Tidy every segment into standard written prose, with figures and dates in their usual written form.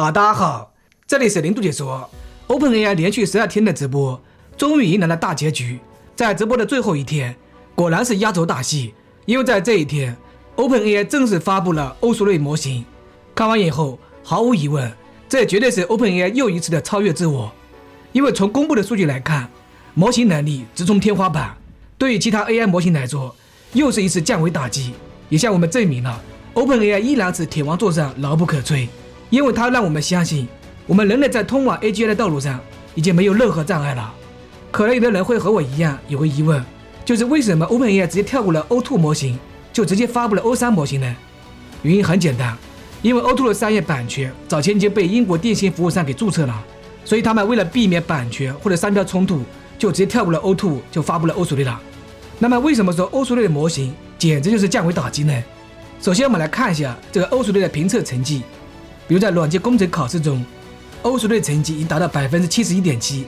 大家好，这里是零度解说。OpenAI 连续12天的直播，终于迎来了大结局。在直播的最后一天，果然是压轴大戏，因为在这一天 ，OpenAI 正式发布了欧速类模型。看完以后，毫无疑问，这绝对是 OpenAI 又一次的超越自我。因为从公布的数据来看，模型能力直冲天花板，对于其他 AI 模型来说，又是一次降维打击，也向我们证明了 OpenAI 依然是铁王座上牢不可摧。因为它让我们相信，我们人类在通往 AGI 的道路上已经没有任何障碍了。可能有的人会和我一样有个疑问，就是为什么 OpenAI 直接跳过了 O2 模型，就直接发布了 O3 模型呢？原因很简单，因为 O2 的商业版权早前已经被英国电信服务商给注册了，所以他们为了避免版权或者商标冲突，就直接跳过了 O2， 就发布了欧速类了。那么为什么说欧速类的模型简直就是降维打击呢？首先我们来看一下这个欧速类的评测成绩。比如在软件工程考试中，欧速类成绩已经达到 71.7%，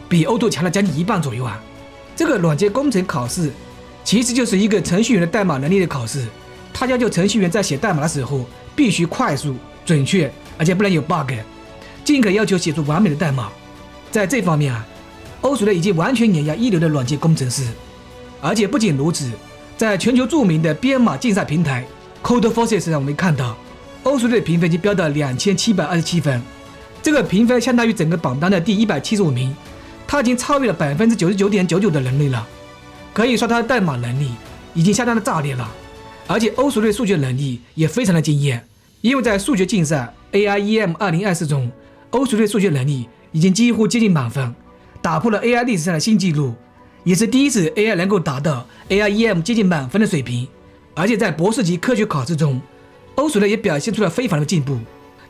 比 O2 强了将近一半左右啊。这个软件工程考试其实就是一个程序员的代码能力的考试，它要求程序员在写代码的时候必须快速、准确，而且不能有 bug， 尽可要求写出完美的代码。在这方面啊，欧速类已经完全碾压一流的软件工程师。而且不仅如此，在全球著名的编码竞赛平台 Codeforces 上，我们看到欧速类的评分已经飙到2727分，这个评分相当于整个榜单的第175名，它已经超越了 99.99% 的人类了。可以说它的代码能力已经相当的炸裂了，而且欧速类数学能力也非常的惊艳，因为在数学竞赛 ARC-AGI 2024中，欧速类数学能力已经几乎接近满分，打破了 AI 历史上的新纪录，也是第一次 AI 能够达到 ARC-AGI 接近满分的水平。而且在博士级科学考试中，欧速类也表现出了非凡的进步，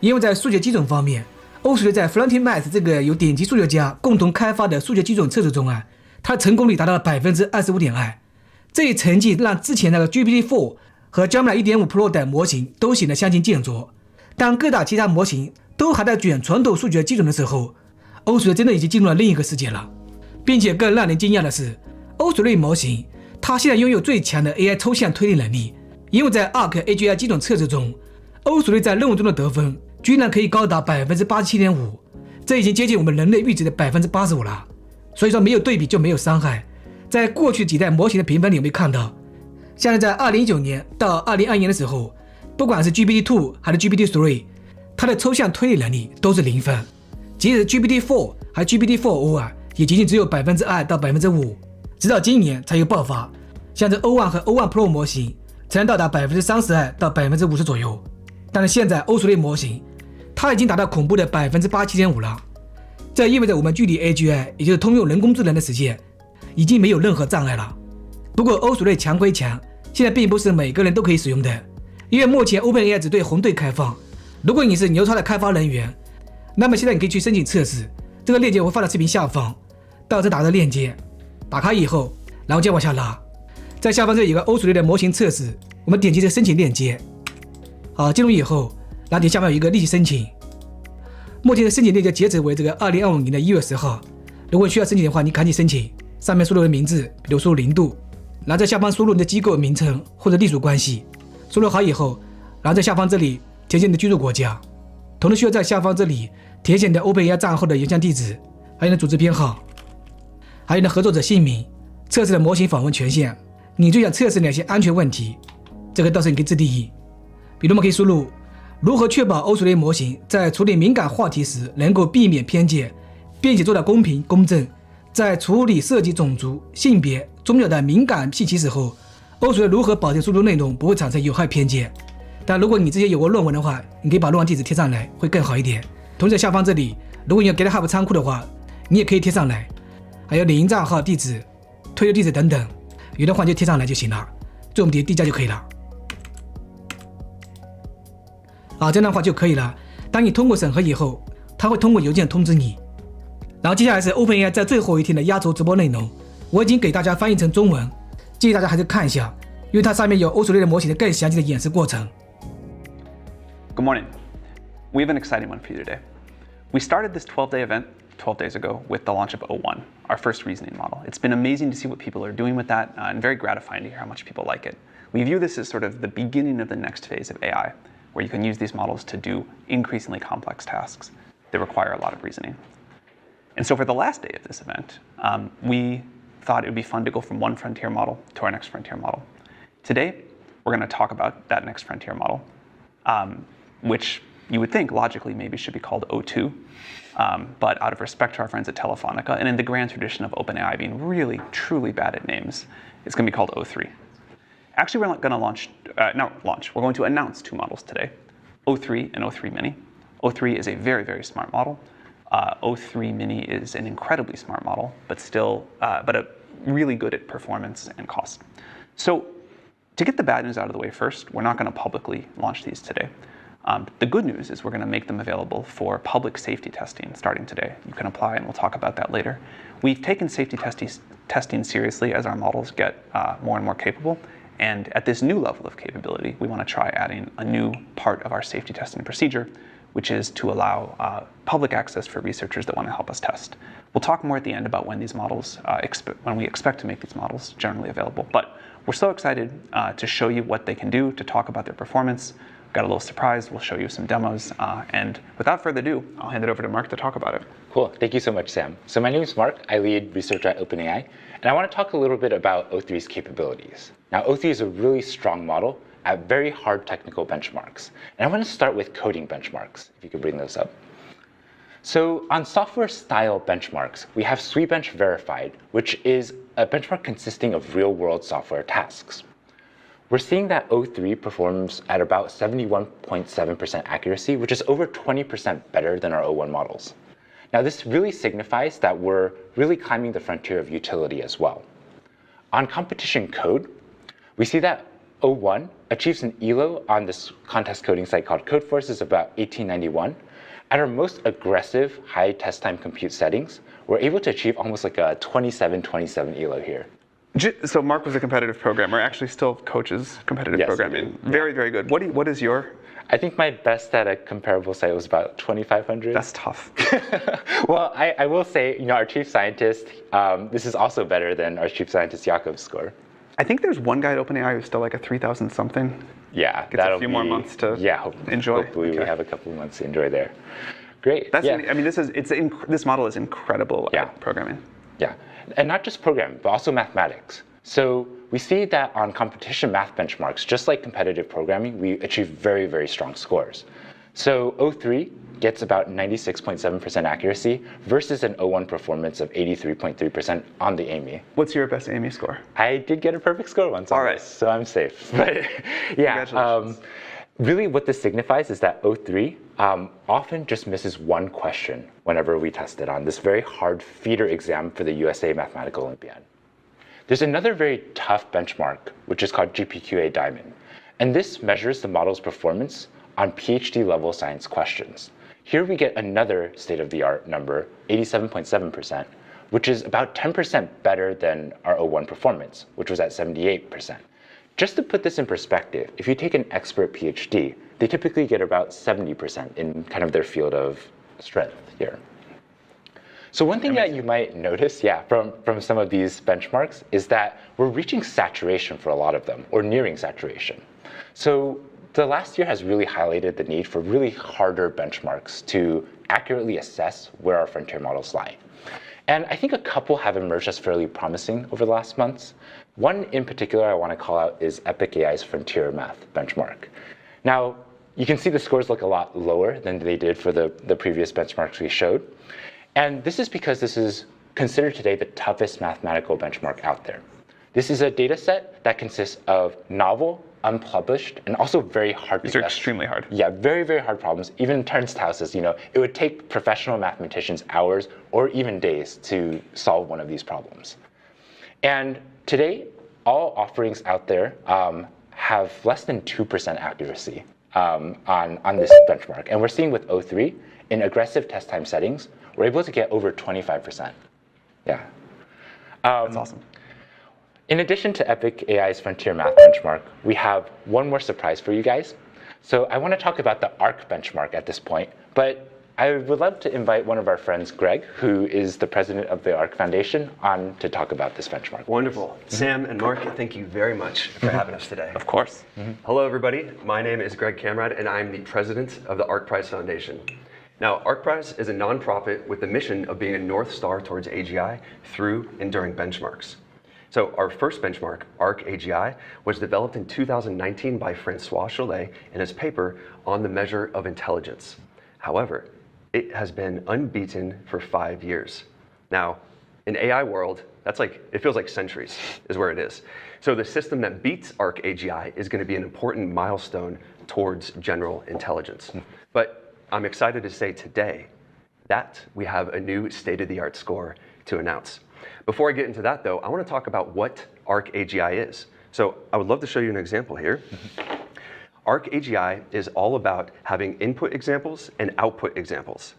因为在数学基准方面，欧速类在 Frontier Math 这个由顶级数学家共同开发的数学基准测试中啊，它的成功率达到了 25.2%。这一成绩让之前那个 GPT-4 和 Gemini 1.5 Pro 等模型都显得相形见绌。当各大其他模型都还在卷传统数学基准的时候，欧速类真的已经进入了另一个世界了。并且更让人惊讶的是，欧速类模型它现在拥有最强的 AI 抽象推理能力。因为在 ARC-AGI 基准测试中，欧速类在任务中的得分居然可以高达 87.5%， 这已经接近我们人类阈值的 85% 了。所以说没有对比就没有伤害。在过去几代模型的评分里，有没有看到，像在2019年到2022年的时候，不管是 GPT-2 还是 GPT-3， 它的抽象推理能力都是0分，即使 GPT-4 还是 GPT-4O 啊，也仅仅只有 2% 到 5%， 直到今年才有爆发。像这 O1 和 O1 Pro 模型才能到达 32% 到 50% 左右，但是现在欧速类模型它已经达到恐怖的 87.5% 了。这意味着我们距离 AGI 也就是通用人工智能的实现已经没有任何障碍了。不过欧速类强归强，现在并不是每个人都可以使用的，因为目前 OpenAI 只对红队开放。如果你是牛叉的开发人员，那么现在你可以去申请测试，这个链接我会放在视频下方，到时打这链接，打开以后然后再往下拉，在下方这里有个欧速类的模型测试，我们点击这申请链接。好，进入以后，然后点下方有一个立即申请。目前的申请链接截止为这个2025年的1月10号。如果需要申请的话，你赶紧申请。上面输入的名字，比如输入零度，然后在下方输入你的机构名称或者隶属关系。输入好以后，然后在下方这里填写你的居住国家，同时需要在下方这里填写你的 OpenAI 账号的邮箱地址，还有你的组织编号，还有你的合作者姓名，测试的模型访问权限，你最想测试哪些安全问题，这个到时候你可以自定义。比如我们可以输入如何确保欧速类模型在处理敏感话题时能够避免偏见，并且做到公平公正，在处理涉及种族、性别、宗教的敏感信息时候，欧速类如何保证输入内容不会产生有害偏见。但如果你之前有过论文的话，你可以把论文地址贴上来会更好一点。同时在下方这里，如果你有 GitHub 仓库的话，你也可以贴上来，还有领英账号地址、推特地址等等，有的话就贴上来就行了，最后我们递交就可以了。好，这样的话就可以了。当你通过审核以后，它会通过邮件通知你。然后接下来是 OpenAI 在最后一天的压轴直播内容，我已经给大家翻译成中文，建议大家还是看一下，因为它上面有欧速类的模型的更详细的演示过程。Good morning. We have an exciting one for you today. We started this 12-day event 12 days ago with the launch of O1, our first reasoning model. It's been amazing to see what people are doing with that and very gratifying to hear how much people like it. We view this as sort of the beginning of the next phase of AI. where you can use these models to do increasingly complex tasks that require a lot of reasoning. And so for the last day of this event, we thought it would be fun to go from one frontier model to our next frontier model. Today, we're going to talk about that next frontier model, which you would think logically maybe should be called O2, but out of respect to our friends at Telefonica, and in the grand tradition of OpenAI being really, truly bad at names, it's going to be called O3. Actually, we're not going to we're going to announce two models today, O3 and O3 Mini. O3 is a very, very smart model. O3 Mini is an incredibly smart model, but really good at performance and cost. So to get the bad news out of the way first, we're not going to publicly launch these today. The good news is we're going to make them available for public safety testing starting today. You can apply, and we'll talk about that later. We've taken safety testing seriously as our models get more and more capable. And at this new level of capability, we want to try adding a new part of our safety testing procedure, which is to allow public access for researchers that want to help us test. We'll talk more at the end about when these models, when we expect to make these models generally available. But we're so excited to show you what they can do, to talk about their performance. Got a little surprise. We'll show you some demos. And without further ado, I'll hand it over to Mark to talk about it. Cool. Thank you so much, Sam. So my name is Mark. I lead research at OpenAI. And I want to talk a little bit about O3's capabilities. Now, O3 is a really strong model at very hard technical benchmarks. And I want to start with coding benchmarks, if you could bring those up. So on software style benchmarks, we have SweetBench Verified, which is a benchmark consisting of real-world software tasks. We're seeing that O3 performs at about 71.7% accuracy, which is over 20% better than our O1 models. Now, this really signifies that we're really climbing the frontier of utility as well. On competition code, we see that O1 achieves an ELO on this contest coding site called Codeforce is about 1891. At our most aggressive high test time compute settings, we're able to achieve almost like a 27 ELO here. So Mark was a competitive programmer, actually still coaches competitive programming. Yes, very, very good. What is your? I think my best at a comparable site was about 2,500. That's tough. Well, I will say, our chief scientist, this is also better than our chief scientist Jakob's score. I think there's one guy at OpenAI who's still like a 3,000 something. Yeah, Gets a few more months to enjoy. Hopefully we have a couple of months to enjoy there. Great. This model is incredible at programming. Yeah, and not just programming, but also mathematics. So we see that on competition math benchmarks, just like competitive programming, we achieve very, very strong scores. So O3 gets about 96.7% accuracy versus an O1 performance of 83.3% on the AMI. What's your best AMI score? I did get a perfect score once on this, so I'm safe. But yeah, congratulations. Really what this signifies is that O3 often just misses one question whenever we test it on this very hard feeder exam for the USA Mathematical Olympiad. There's another very tough benchmark, which is called GPQA Diamond. And this measures the model's performance on PhD level science questions. Here we get another state-of-the-art number, 87.7%, which is about 10% better than our O1 performance, which was at 78%. Just to put this in perspective, if you take an expert PhD, they typically get about 70% in kind of their field of strength here. So one thing that you might notice, from some of these benchmarks is that we're reaching saturation for a lot of them, or nearing saturation. So the last year has really highlighted the need for really harder benchmarks to accurately assess where our frontier models lie. And I think a couple have emerged as fairly promising over the last months. One in particular I want to call out is EPIC-AI's Frontier Math benchmark. Now, you can see the scores look a lot lower than they did for the previous benchmarks we showed. And this is because this is considered today the toughest mathematical benchmark out there. This is a data set that consists of novel, unpublished, and also very hard to test. These are extremely hard. Yeah, very, very hard problems. Even Turnstile houses, it would take professional mathematicians hours or even days to solve one of these problems. And today, all offerings out there have less than 2% accuracy on this benchmark. And we're seeing with O3, in aggressive test time settings, we're able to get over 25%. Yeah. That's awesome. In addition to EPIC-AI's Frontier Math benchmark, we have one more surprise for you guys. So I want to talk about the ARC benchmark at this point, but I would love to invite one of our friends, Greg, who is the president of the ARC Foundation, on to talk about this benchmark. Wonderful. Sam and Mark, thank you very much for having us today. Of course. Hello, everybody. My name is Greg Camrad, and I'm the president of the ARC Prize Foundation. Now, ARC Prize is a nonprofit with the mission of being a North Star towards AGI through and during benchmarks. So our first benchmark, ARC-AGI, was developed in 2019 by Francois Chollet in his paper on the measure of intelligence. However, it has been unbeaten for 5 years. Now, in AI world, it feels like centuries is where it is. So the system that beats ARC-AGI is going to be an important milestone towards general intelligence. But I'm excited to say today that we have a new state-of-the-art score to announce. Before I get into that though, I want to talk about what ARC-AGI is. So I would love to show you an example here. ARC-AGI is all about having input examples and output examples.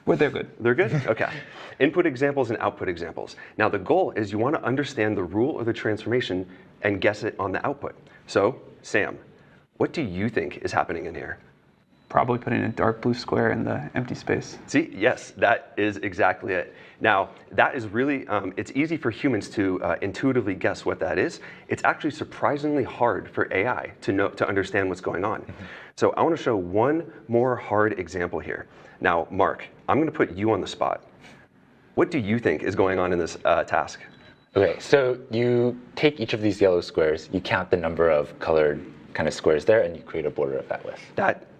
Well, they're good. They're good? Okay. Input examples and output examples. Now the goal is you want to understand the rule of the transformation and guess it on the output. So, Sam, what do you think is happening in here? Probably putting a dark blue square in the empty space. See, yes, that is exactly it. Now, that is really, it's easy for humans to intuitively guess what that is. It's actually surprisingly hard for AI to understand what's going on. So I want to show one more hard example here. Now, Mark, I'm going to put you on the spot. What do you think is going on in this task? Okay, so you take each of these yellow squares, you count the number of colored kind of squares there, and you create a border of that with.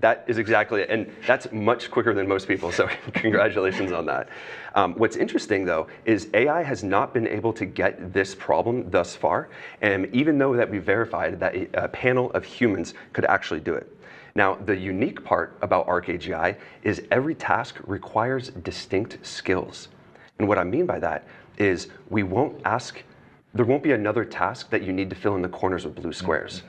That is exactly it, and that's much quicker than most people, so congratulations on that. What's interesting though is AI has not been able to get this problem thus far, and even though that we verified that a panel of humans could actually do it. Now, the unique part about ARC-AGI is every task requires distinct skills. And what I mean by that is there won't be another task that you need to fill in the corners with blue squares.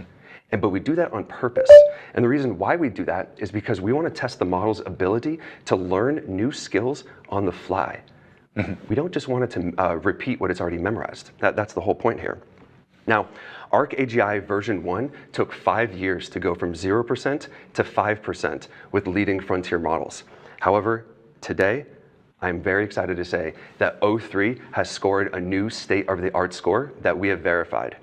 But we do that on purpose. And the reason why we do that is because we want to test the model's ability to learn new skills on the fly. We don't just want it to repeat what it's already memorized. That's the whole point here. Now, ARC-AGI version 1 took 5 years to go from 0% to 5% with leading frontier models. However, today, I'm very excited to say that O3 has scored a new state-of-the-art score that we have verified.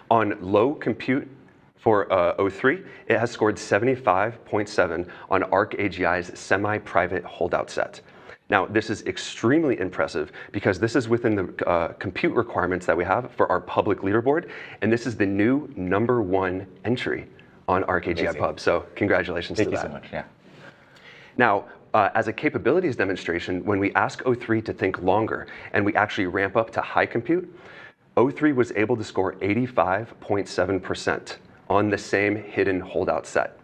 On low compute for O3, it has scored 75.7 on ARC-AGI's semi-private holdout set. Now, this is extremely impressive because this is within the compute requirements that we have for our public leaderboard, and this is the new #1 entry on ARC-AGI Pub. So congratulations to that. Thank you so much. Yeah. Now, as a capabilities demonstration, when we ask O3 to think longer and we actually ramp up to high compute, O3 was able to score 85.7% on the same hidden holdout set.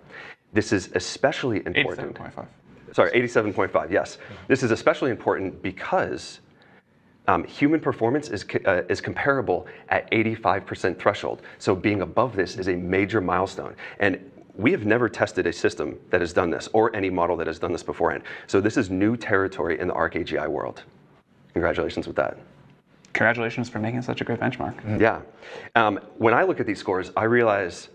This is especially important. 87.5. Sorry, 87.5, yes. This is especially important because human performance is comparable at 85% threshold. So being above this is a major milestone. And we have never tested a system that has done this or any model that has done this beforehand. So this is new territory in the ARC-AGI world. Congratulations with that. Congratulations for making such a great benchmark. Yeah. When I look at these scores, I realize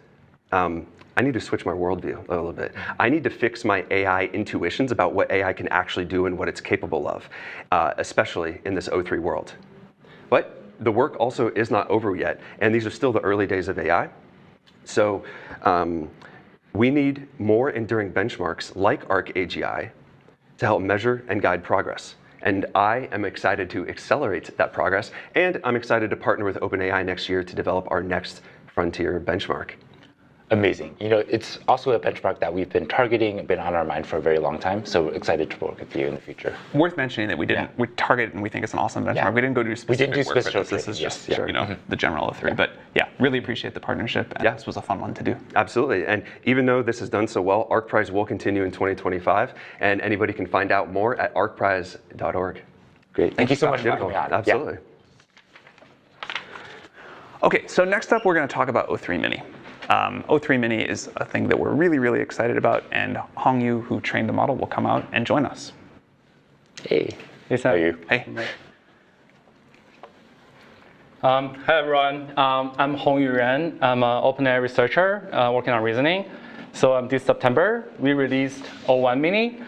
I need to switch my worldview a little bit. I need to fix my AI intuitions about what AI can actually do and what it's capable of, especially in this O3 world. But the work also is not over yet, and these are still the early days of AI. So we need more enduring benchmarks like ARC-AGI to help measure and guide progress. And I am excited to accelerate that progress, and I'm excited to partner with OpenAI next year to develop our next frontier benchmark. Amazing. You know, it's also a benchmark that we've been targeting and been on our mind for a very long time. So we're excited to work with you in the future. Worth mentioning that we targeted and we think it's an awesome benchmark. Yeah. We didn't go do specific work specific with this. This is just yes, the general of 3. But yeah, really appreciate the partnership. And this was a fun one to do. Absolutely. And even though this is done so well, ArcPrize will continue in 2025. And anybody can find out more at arcprize.org. Great. Thank you so much for coming on. Absolutely. Yeah. Okay, so next up, we're going to talk about O3 Mini. O3 Mini is a thing that we're really, really excited about, and Hongyu, who trained the model, will come out and join us. Hey. Hey, Sam. How are you? Hey. Hi, everyone. I'm Hongyu Ren. I'm an OpenAI researcher working on reasoning. So this September, we released O1 Mini,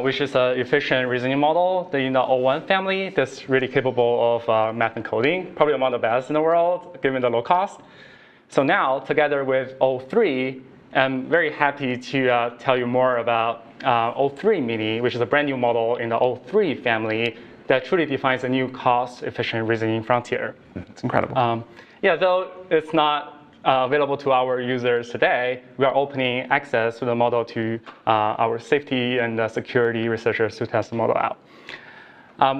which is an efficient reasoning model in the O1 family that's really capable of math and coding, probably among the best in the world, given the low cost. So now, together with O3, I'm very happy to tell you more about O3 Mini, which is a brand new model in the O3 family that truly defines a new cost-efficient reasoning frontier. It's incredible. Yeah, though it's not available to our users today, we are opening access to the model to our safety and security researchers to test the model out.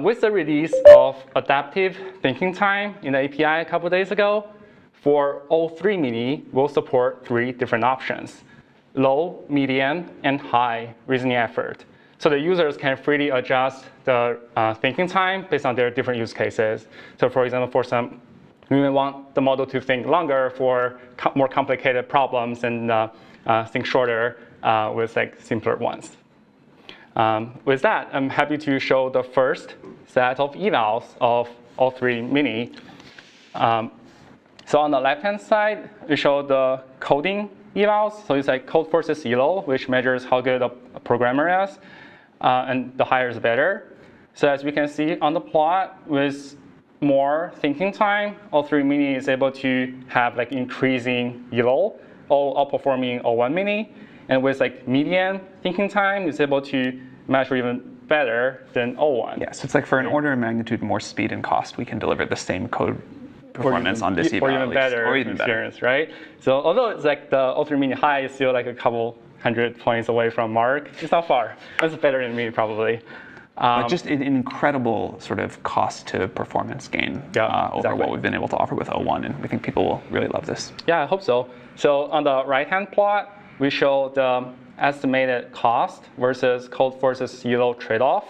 With the release of adaptive thinking time in the API a couple of days ago, for O3 Mini, we'll support 3 different options: low, medium, and high reasoning effort. So the users can freely adjust the thinking time based on their different use cases. So for example, for some, we may want the model to think longer for more complicated problems and think shorter with like simpler ones. With that, I'm happy to show the first set of evals of O3 Mini. So on the left-hand side, we show the coding evals. So it's like code versus ELO, which measures how good a programmer is, and the higher is better. So as we can see on the plot, with more thinking time, O3 Mini is able to have like increasing ELO, outperforming O1 Mini. And with like median thinking time, it's able to measure even better than O1. Yeah, so it's like for an order of magnitude more speed and cost, we can deliver the same code performance on this eval, or even better or even experience, better. right? So although it's like the O3 Mini high is still like a couple 100 points away from Mark, it's not far. It's better than me probably. But just an incredible sort of cost to performance gain over what we've been able to offer with O1, and we think people will really love this. Yeah, I hope so. So on the right-hand plot, we show the estimated cost versus code versus ELO trade-off.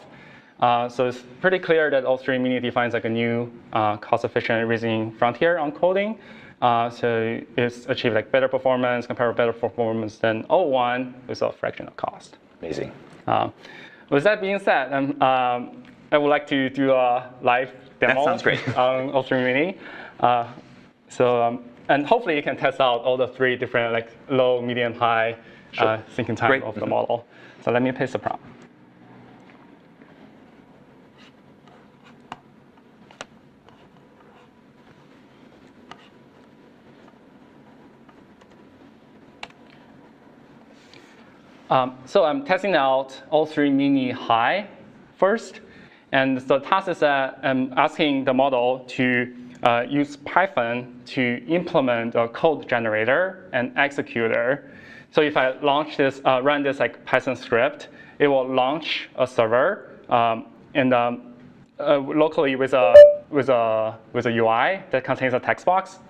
So it's pretty clear that O3 Mini defines like a new cost-efficient reasoning frontier on coding. So it's achieved like better performance, compared with better performance than O1 with a fraction of cost. Amazing. With that being said, I would like to do a live demo That sounds great. on O3 Mini. And hopefully you can test out all the 3 different like low, medium, high thinking time of the model. So let me paste the prompt. So I'm testing out O3 Mini High first. And the task is that I'm asking the model to use Python to implement a code generator and executor. So if I launch this, run this like Python script, it will launch a server locally with a UI that contains a text box.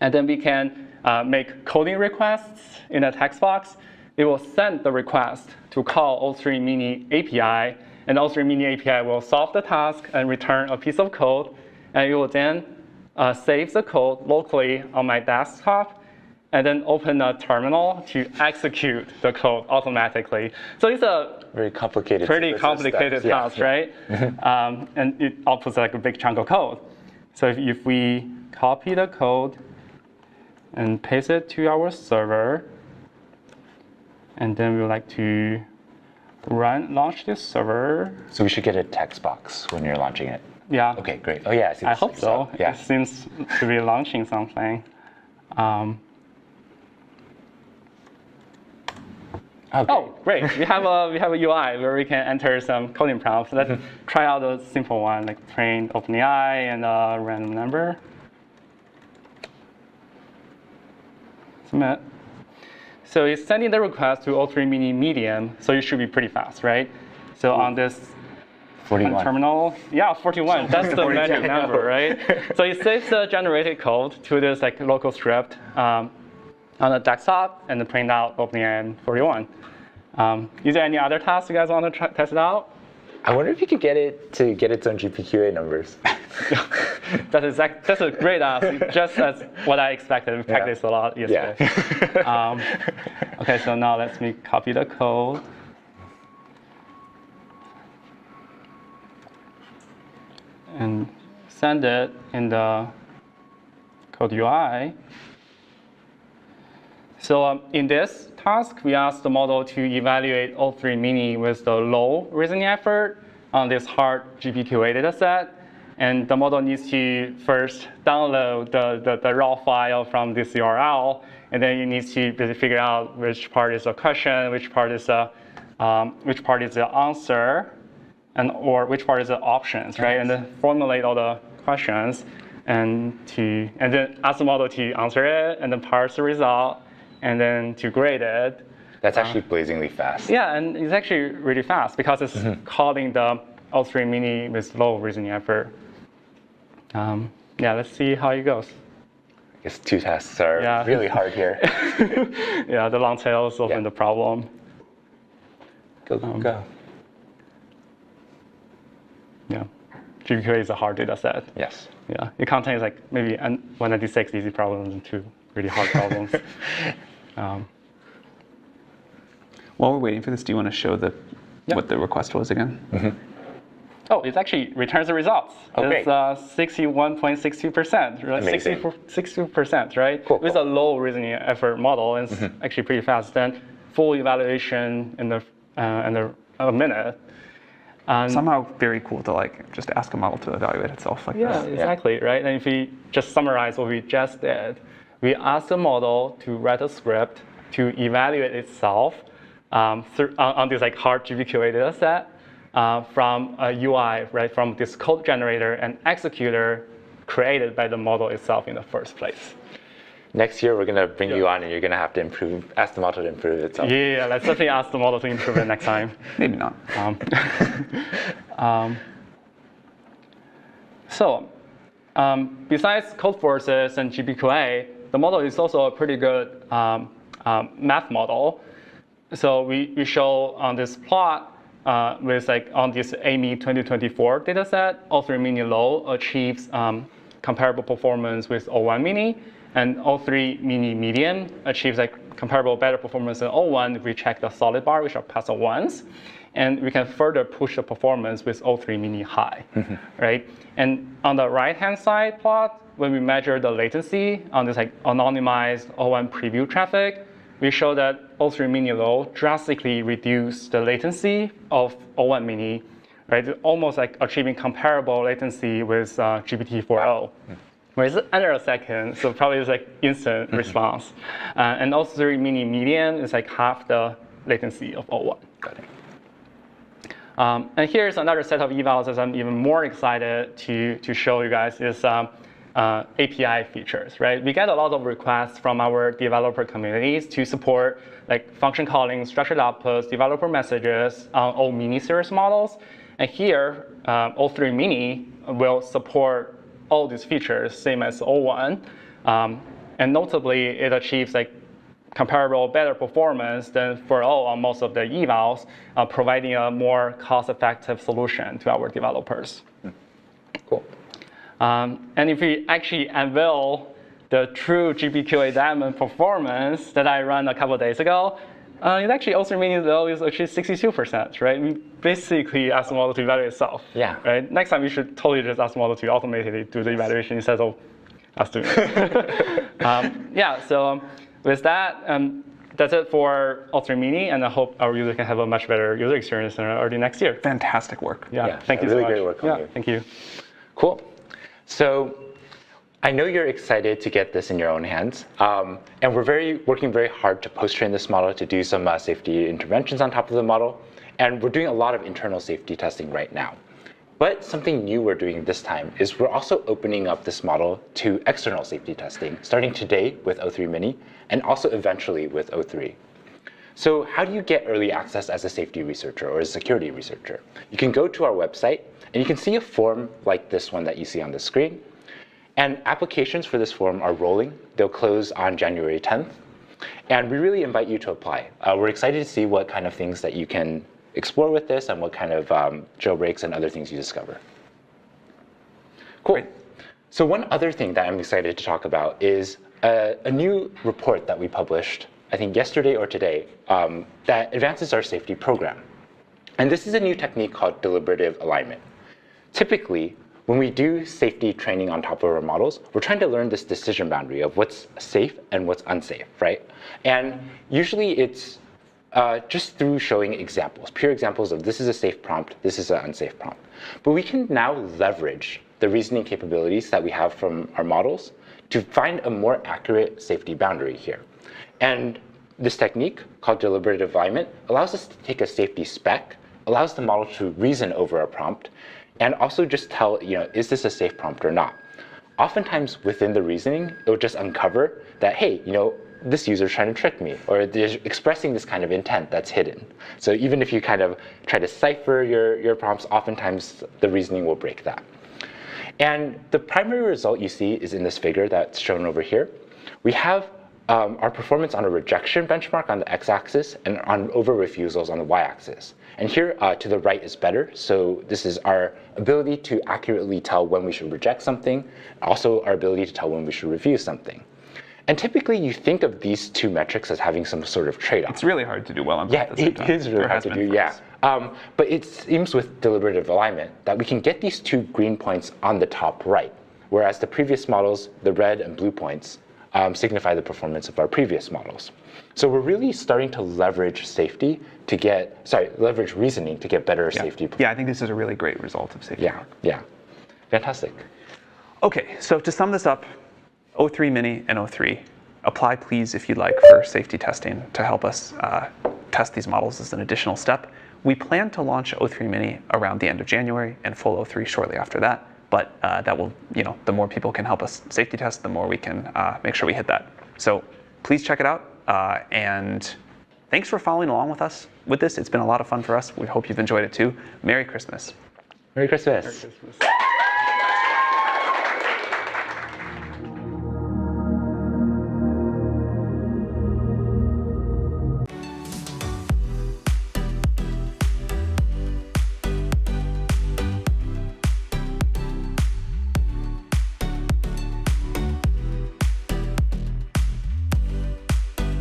And then we can make coding requests in a text box. It will send the request to call O3 Mini API, and O3 Mini API will solve the task and return a piece of code, and it will then save the code locally on my desktop, and then open a terminal to execute the code automatically. So it's a very complicated, pretty complicated task, right? And it outputs like a big chunk of code. So if we copy the code and paste it to our server, and then we would like to launch this server. So we should get a text box when you're launching it. Yeah. Okay, great. Oh yeah, I see. I hope so. Yeah. It seems to be launching something. Okay. Oh, great. We have a UI where we can enter some coding prompts. Let's try out a simple one, like print OpenAI and a random number. Submit. So it's sending the request to O3 Mini Medium, so it should be pretty fast, right? So on this 41. terminal, yeah, 41. That's the magic number, right? So it saves the generated code to this like local script on the desktop and then print out OpenAI 41. Is there any other tasks you guys want to test it out? I wonder if you could get it to get its own GPQA numbers. That's a great ask, just as what I expected. We practiced a lot yesterday. Yeah. Okay, so now let me copy the code. And send it in the code UI. So in this task, we asked the model to evaluate O3 mini with the low reasoning effort on this hard GPQA dataset. And the model needs to first download the raw file from this URL, and then it needs to basically figure out which part is a question, which part is the answer, or which part is the options, right? And then formulate all the questions, and then ask the model to answer it, and then parse the result, and then to grade it. That's actually blazingly fast. Yeah, and it's actually really fast because it's calling the O3 mini with low reasoning effort. Yeah, let's see how it goes. I guess 2 tasks are really hard here. Yeah, the long tail is often the problem. Go. Yeah, GPQA is a hard data set. Yes. Yeah, it contains like maybe 196 easy problems and 2 really hard problems. While we're waiting for this, do you want to show what the request was again? Oh, it actually returns the results. Oh, it's 61.62%, right? Amazing. 62%, right? Cool. With a low reasoning effort model, it's actually pretty fast. Then full evaluation in a minute. Somehow very cool to like just ask a model to evaluate itself like Yeah, this. exactly, right? And if we just summarize what we just did, we asked the model to write a script to evaluate itself on this like hard GPQA data set. From a UI, right, from this code generator and executor created by the model itself in the first place. Next year, we're going to bring you on, and you're going to have to ask the model to improve itself. Yeah, let's definitely ask the model to improve it next time. Maybe not. Besides code forces and GPQA, the model is also a pretty good math model. So we show on this plot with like on this AMI 2024 dataset, O3 mini low achieves comparable performance with O1 mini, and O3 mini medium achieves like comparable better performance than O1 if we check the solid bar, which are past ones. And we can further push the performance with O3 mini high, right? And on the right-hand side plot, when we measure the latency on this like anonymized O1 preview traffic, we show that O3 mini low drastically reduced the latency of O1 mini, right? Almost like achieving comparable latency with GPT-4o. Where it's under a second, so probably it's like instant response. And O3 mini medium is like half the latency of O1. Got it. And here's another set of evals that I'm even more excited to show you guys is API features, right? We get a lot of requests from our developer communities to support like function calling, structured outputs, developer messages on O mini series models. And here, O3 mini will support all these features, same as O1. And notably, it achieves like comparable better performance than 4o on most of the evals, providing a more cost-effective solution to our developers. Cool. And if we actually unveil the true GPQA diamond performance that I ran a couple of days ago, it actually also means that it's actually 62%, right? We basically ask the model to evaluate itself. Yeah. Right? Next time, we should totally just ask the model to automatically do the evaluation instead of us doing it. Yeah, so with that, that's it for O3 mini, and I hope our user can have a much better user experience early next year. Fantastic work. Yeah, thank you really so much. great work on you. Thank you. Cool. So I know you're excited to get this in your own hands, and we're working very hard to post-train this model to do some safety interventions on top of the model, and we're doing a lot of internal safety testing right now. But something new we're doing this time is we're also opening up this model to external safety testing, starting today with O3 mini, and also eventually with O3. So how do you get early access as a safety researcher or a security researcher? You can go to our website, and you can see a form like this one that you see on the screen. And applications for this form are rolling. They'll close on January 10th. And we really invite you to apply. We're excited to see what kind of things that you can explore with this and what kind of jailbreaks and other things you discover. Cool. Great. So one other thing that I'm excited to talk about is a new report that we published, I think yesterday or today, that advances our safety program. And this is a new technique called deliberative alignment. Typically, when we do safety training on top of our models, we're trying to learn this decision boundary of what's safe and what's unsafe, right? And usually it's just through showing examples, pure examples of this is a safe prompt, this is an unsafe prompt. But we can now leverage the reasoning capabilities that we have from our models to find a more accurate safety boundary here. And this technique, called deliberative alignment, allows us to take a safety spec, allows the model to reason over a prompt, and also just tell, is this a safe prompt or not? Oftentimes within the reasoning, it will just uncover that, hey, this user is trying to trick me, or they're expressing this kind of intent that's hidden. So even if you kind of try to cipher your prompts, oftentimes the reasoning will break that. And the primary result you see is in this figure that's shown over here. We have our performance on a rejection benchmark on the x-axis and on over-refusals on the y-axis. And here to the right is better. So this is our ability to accurately tell when we should reject something, also our ability to tell when we should refuse something. And typically you think of these two metrics as having some sort of trade-off. It's really hard to do well on both at the same time. It is really hard to do, yeah. But it seems with deliberative alignment that we can get these two green points on the top right, whereas the previous models, the red and blue points, signify the performance of our previous models. So we're really starting to leverage safety to get, leverage reasoning to get better safety. Yeah, I think this is a really great result of safety. Yeah. Fantastic. Okay, so to sum this up, O3 Mini and O3, apply please if you'd like for safety testing to help us test these models as an additional step. We plan to launch O3 Mini around the end of January and full O3 shortly after that. But that will, the more people can help us safety test, the more we can make sure we hit that. So please check it out. And thanks for following along with us with this. It's been a lot of fun for us. We hope you've enjoyed it too. Merry Christmas. Merry Christmas. Merry Christmas.